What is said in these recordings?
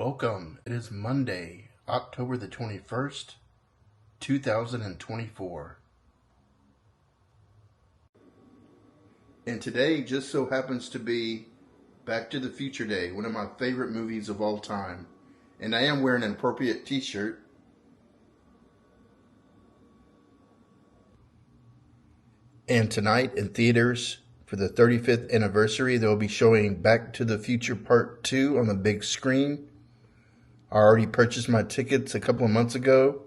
Welcome. It is Monday, October the 21st, 2024. And today just so happens to be Back to the Future Day, one of my favorite movies of all time. And I am wearing an appropriate t-shirt. And tonight in theaters, for the 35th anniversary, they'll be showing Back to the Future Part 2 on the big screen. I already purchased my tickets a couple of months ago,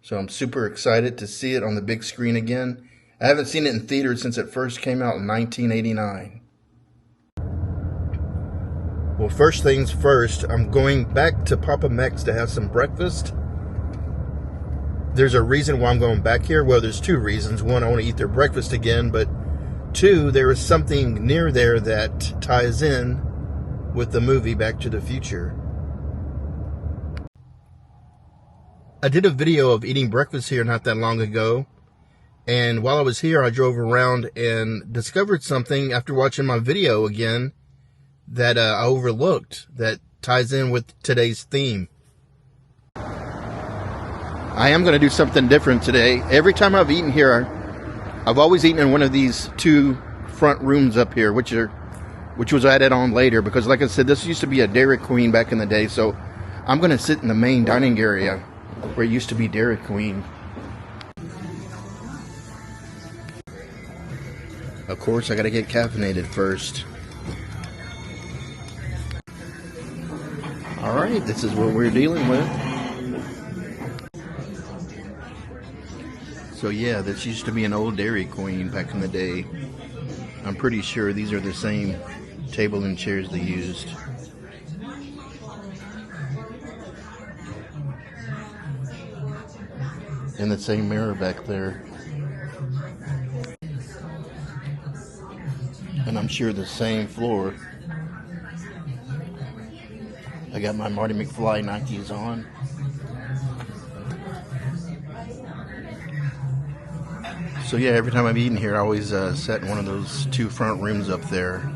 so I'm super excited to see it on the big screen again. I haven't seen it in theaters since it first came out in 1989. Well, first things first, I'm going back to Papa Mech's to have some breakfast. There's a reason why I'm going back here. Well, there's two reasons. One, I want to eat their breakfast again, but two, there is something near there that ties in with the movie Back to the Future. I did a video of eating breakfast here not that long ago, and while I was here, I drove around and discovered something after watching my video again that I overlooked that ties in with today's theme. I am going to do something different today. Every time I've eaten here, I've always eaten in one of these two front rooms up here, which was added on later because, like I said, this used to be a Dairy Queen back in the day, so I'm going to sit in the main dining area where it used to be Dairy Queen. Of course, I gotta get caffeinated first. Alright, this is what we're dealing with. So yeah, this used to be an old Dairy Queen back in the day. I'm pretty sure these are the same table and chairs they used. And the same mirror back there. And I'm sure the same floor. I got my Marty McFly Nikes on. So yeah, every time I've eaten here, I always sat in one of those two front rooms up there.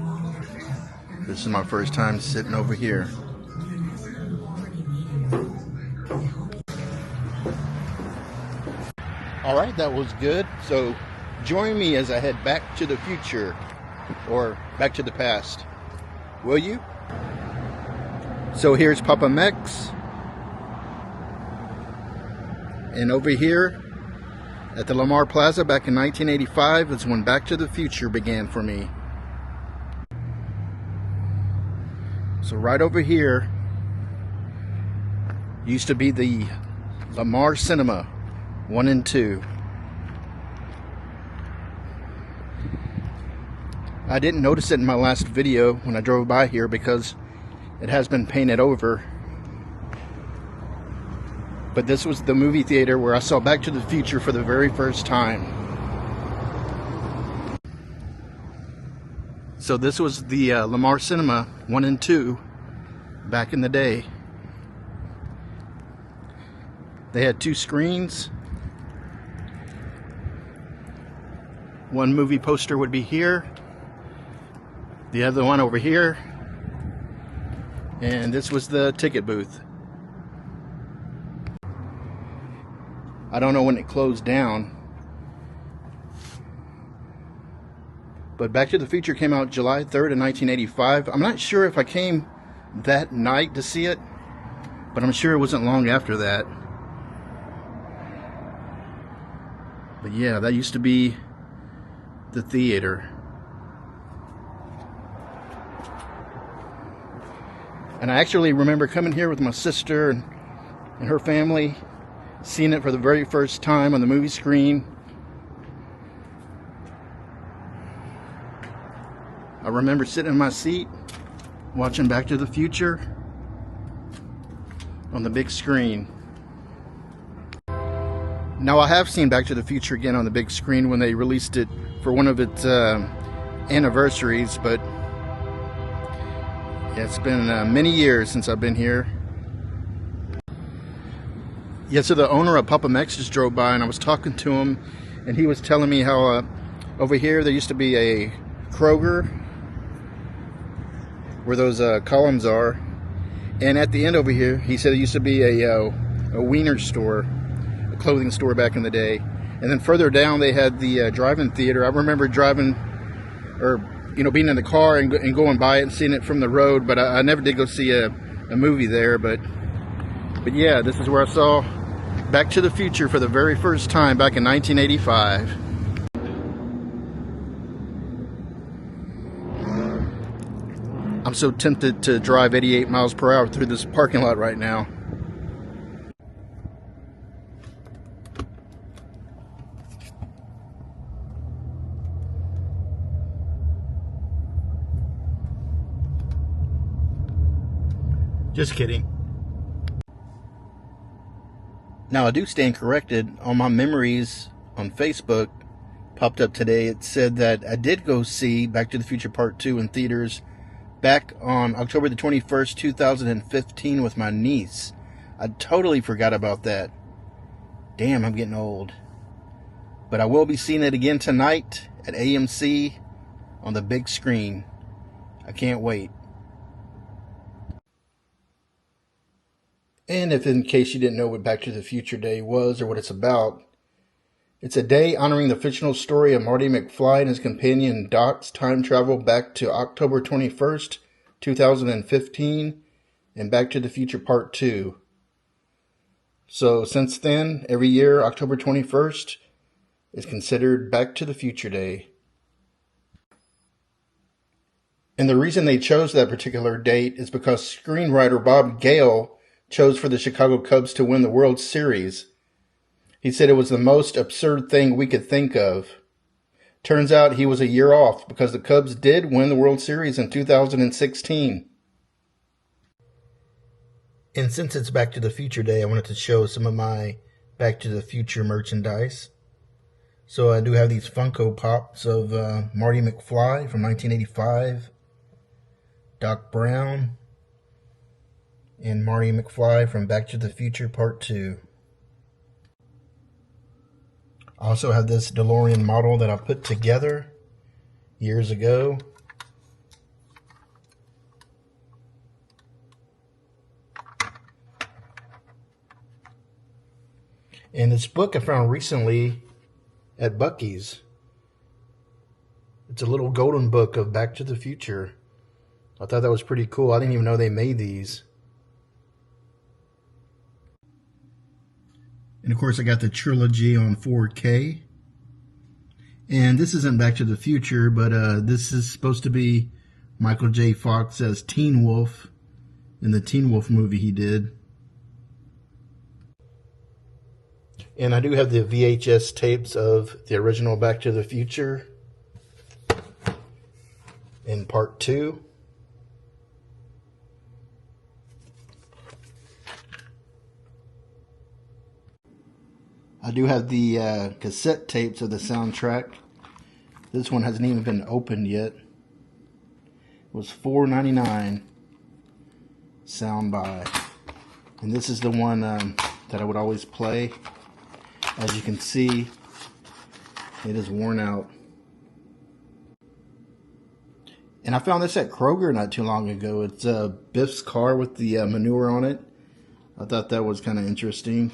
This is my first time sitting over here. Alright, that was good. So join me as I head back to the future, or back to the past. Will you? So here's Papa Mech's. And over here at the Lamar Plaza back in 1985 is when Back to the Future began for me. So right over here used to be the Lamar Cinema 1 and 2. I didn't notice it in my last video when I drove by here because it has been painted over. But this was the movie theater where I saw Back to the Future for the very first time. So this was the Lamar Cinema 1 and 2 back in the day. They had two screens. One movie poster would be here, the other one over here, and this was the ticket booth. I don't know when it closed down, but Back to the Future came out July 3rd of 1985. I'm not sure if I came that night to see it, but I'm sure it wasn't long after that. But yeah, that used to be the theater. And I actually remember coming here with my sister and her family, seeing it for the very first time on the movie screen. I remember sitting in my seat watching Back to the Future on the big screen. Now, I have seen Back to the Future again on the big screen when they released it for one of its anniversaries, but yeah, it's been many years since I've been here. Yeah, so the owner of Papa Mech's just drove by and I was talking to him, and he was telling me how over here there used to be a Kroger where those columns are, And at the end over here, he said it used to be a wiener store, a clothing store back in the day. And then further down, they had the drive-in theater. I remember driving, or being in the car and going by it and seeing it from the road. But I never did go see a movie there. But yeah, this is where I saw Back to the Future for the very first time back in 1985. I'm so tempted to drive 88 miles per hour through this parking lot right now. Just kidding. Now, I do stand corrected. On my memories on Facebook, popped up today, it said that I did go see Back to the Future Part 2 in theaters back on October the 21st, 2015 with my niece. I totally forgot about that. Damn, I'm getting old. But I will be seeing it again tonight at AMC on the big screen. I can't wait. And if in case you didn't know what Back to the Future Day was or what it's about, it's a day honoring the fictional story of Marty McFly and his companion Doc's time travel back to October 21st, 2015, and Back to the Future Part 2. So since then, every year, October 21st is considered Back to the Future Day. And the reason they chose that particular date is because screenwriter Bob Gale chose for the Chicago Cubs to win the World Series. He said it was the most absurd thing we could think of. Turns out he was a year off because the Cubs did win the World Series in 2016. And since it's Back to the Future Day, I wanted to show some of my Back to the Future merchandise. So I do have these Funko Pops of Marty McFly from 1985, Doc Brown, and Marty McFly from Back to the Future Part 2. I also have this DeLorean model that I put together years ago. And this book I found recently at Buc-ee's. It's a little golden book of Back to the Future. I thought that was pretty cool. I didn't even know they made these. And of course I got the trilogy on 4K. And this isn't Back to the Future, but this is supposed to be Michael J. Fox as Teen Wolf in the Teen Wolf movie he did. And I do have the VHS tapes of the original Back to the Future in Part 2. I do have the cassette tapes of the soundtrack. This one hasn't even been opened yet. It was $4.99 sound buy. And this is the one that I would always play. As you can see, it is worn out. And I found this at Kroger not too long ago. It's Biff's car with the manure on it. I thought that was kind of interesting.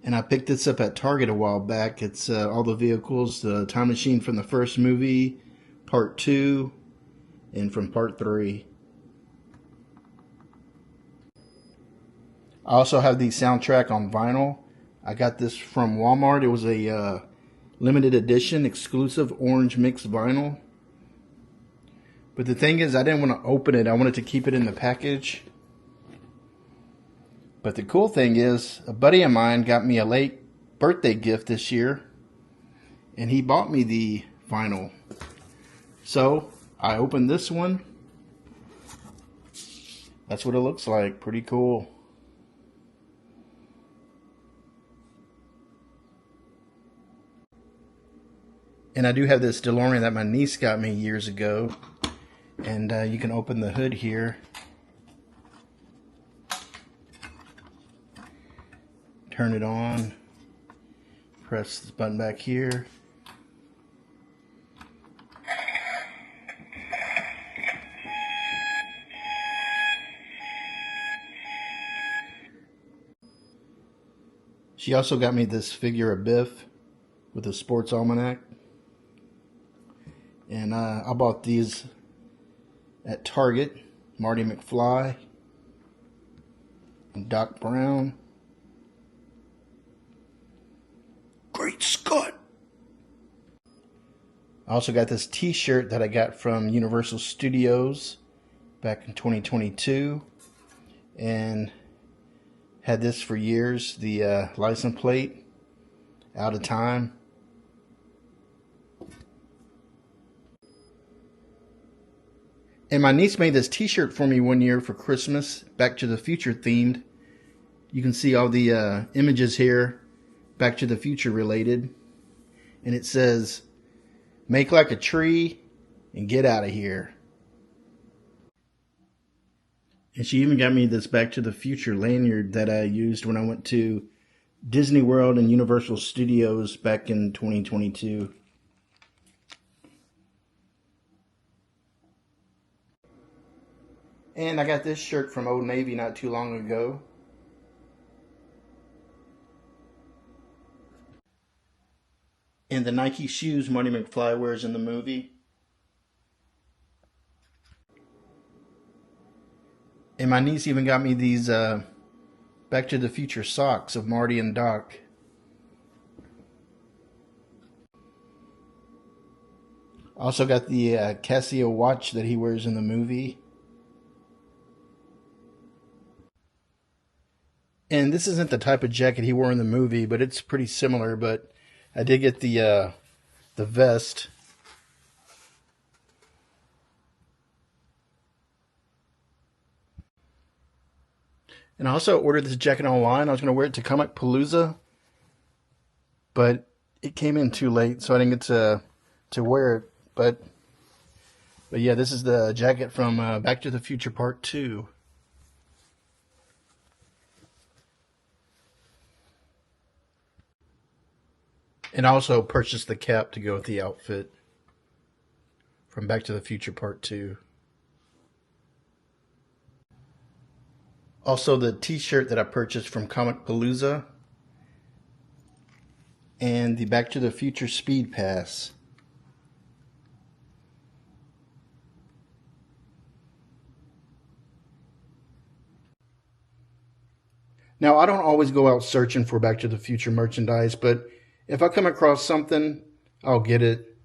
And I picked this up at Target a while back. It's all the vehicles, the time machine from the first movie, Part 2, and from Part 3. I also have the soundtrack on vinyl. I got this from Walmart. It was a limited edition exclusive orange mix vinyl. But the thing is, I didn't want to open it. I wanted to keep it in the package. But the cool thing is, a buddy of mine got me a late birthday gift this year, and he bought me the vinyl. So I opened this one. That's what it looks like. Pretty cool. And I do have this DeLorean that my niece got me years ago. And you can open the hood here. Turn it on. Press this button back here. She also got me this figure of Biff with a sports almanac. And I bought these at Target. Marty McFly and Doc Brown. Great Scott! I also got this t-shirt that I got from Universal Studios back in 2022. And had this for years. The license plate. Out of time. And my niece made this t-shirt for me one year for Christmas, Back to the Future themed. You can see all the images here, Back to the Future related. And it says, "Make like a tree and get out of here." And she even got me this Back to the Future lanyard that I used when I went to Disney World and Universal Studios back in 2022. And I got this shirt from Old Navy not too long ago. And the Nike shoes Marty McFly wears in the movie. And my niece even got me these Back to the Future socks of Marty and Doc. Also got the Casio watch that he wears in the movie. And this isn't the type of jacket he wore in the movie, but it's pretty similar. But I did get the vest. And I also ordered this jacket online. I was going to wear it to Comic Palooza, but it came in too late, so I didn't get to wear it. But yeah, this is the jacket from Back to the Future Part 2. And I also purchased the cap to go with the outfit from Back to the Future Part 2. Also the t-shirt that I purchased from Comic Palooza. And the Back to the Future Speed Pass. Now, I don't always go out searching for Back to the Future merchandise, but if I come across something, I'll get it.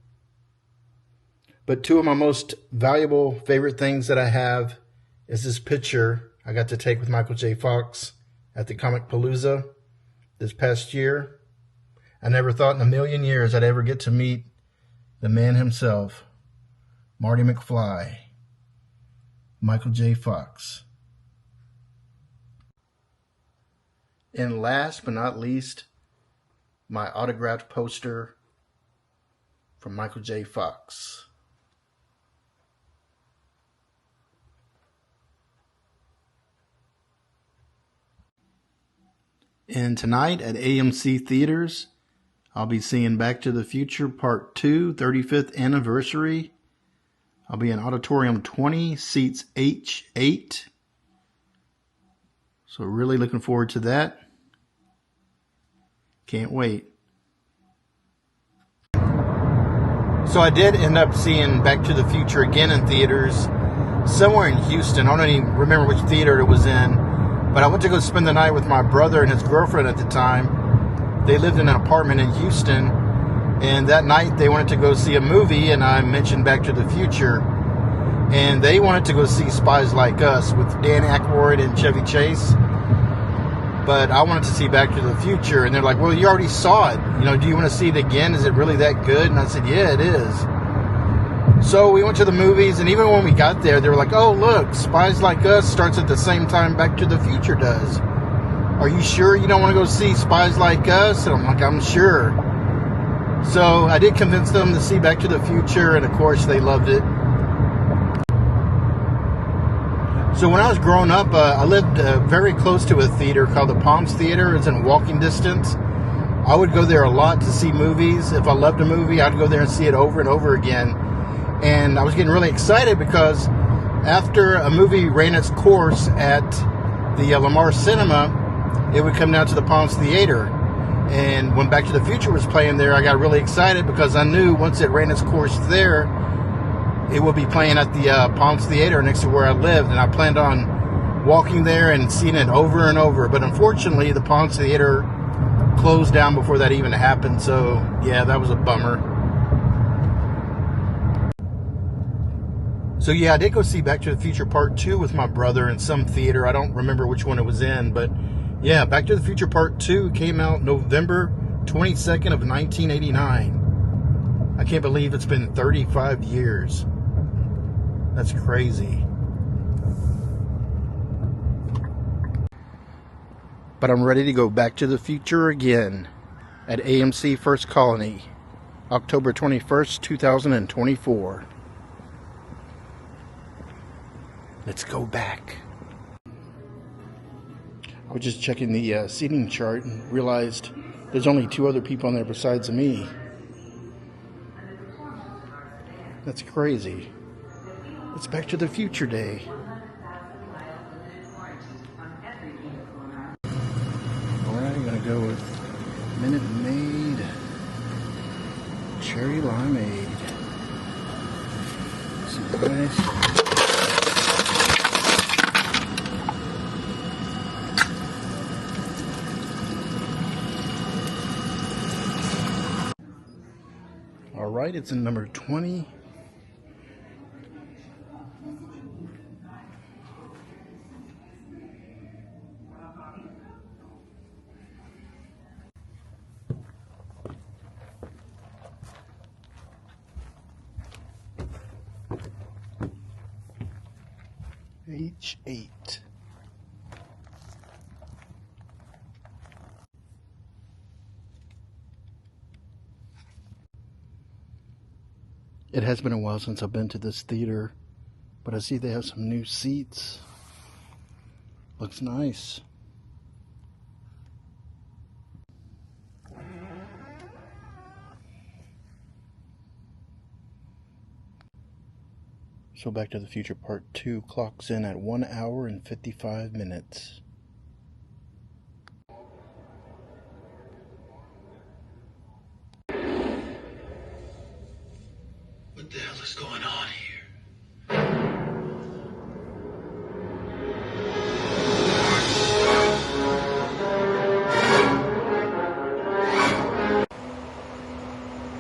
But two of my most valuable favorite things that I have is this picture I got to take with Michael J. Fox at the Comic Palooza this past year. I never thought in a million years I'd ever get to meet the man himself, Marty McFly, Michael J. Fox. And last but not least, my autographed poster from Michael J. Fox. And tonight at AMC Theaters, I'll be seeing Back to the Future Part 2, 35th anniversary. I'll be in Auditorium 20, seats H8. So really looking forward to that. Can't wait. So I did end up seeing Back to the Future again in theaters somewhere in Houston. I don't even remember which theater it was in, but I went to go spend the night with my brother and his girlfriend at the time. They lived in an apartment in Houston, and that night they wanted to go see a movie, and I mentioned Back to the Future, and they wanted to go see Spies Like Us with Dan Aykroyd and Chevy Chase. But I wanted to see Back to the Future, and they're like, well, you already saw it. You know, do you want to see it again? Is it really that good? And I said, yeah, it is. So we went to the movies, and even when we got there, they were like, oh, look, Spies Like Us starts at the same time Back to the Future does. Are you sure you don't want to go see Spies Like Us? And I'm like, I'm sure. So I did convince them to see Back to the Future, and of course they loved it. So when I was growing up, I lived very close to a theater called the Palms Theater. It's in walking distance. I would go there a lot to see movies. If I loved a movie, I'd go there and see it over and over again. And I was getting really excited because after a movie ran its course at the Lamar Cinema, it would come down to the Palms Theater. And when Back to the Future was playing there, I got really excited because I knew once it ran its course there, it would be playing at the Palms Theater next to where I lived. And I planned on walking there and seeing it over and over. But unfortunately, the Palms Theater closed down before that even happened. So, yeah, that was a bummer. So, yeah, I did go see Back to the Future Part 2 with my brother in some theater. I don't remember which one it was in, but yeah, Back to the Future Part 2 came out November 22nd of 1989. I can't believe it's been 35 years. That's crazy. But I'm ready to go Back to the Future again at AMC First Colony, October 21st, 2024. Let's go back. I was just checking the seating chart and realized there's only 2 other people on there besides me. That's crazy. It's Back to the Future Day. Alright, I'm gonna go with Minute Maid Cherry Limeade. Some nice. Alright, it's in number 20. H8. It has been a while since I've been to this theater, but I see they have some new seats. Looks nice. So Back to the Future Part 2 clocks in at 1 hour and 55 minutes. What the hell is going on here?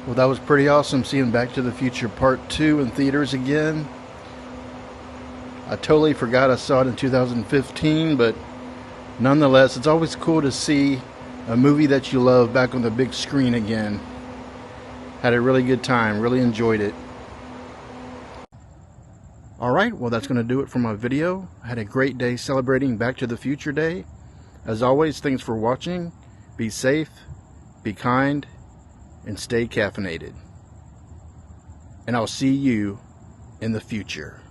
Well, that was pretty awesome seeing Back to the Future Part 2 in theaters again. I totally forgot I saw it in 2015, but nonetheless, it's always cool to see a movie that you love back on the big screen again. Had a really good time, really enjoyed it. Alright, well that's going to do it for my video. I had a great day celebrating Back to the Future Day. As always, thanks for watching. Be safe, be kind, and stay caffeinated. And I'll see you in the future.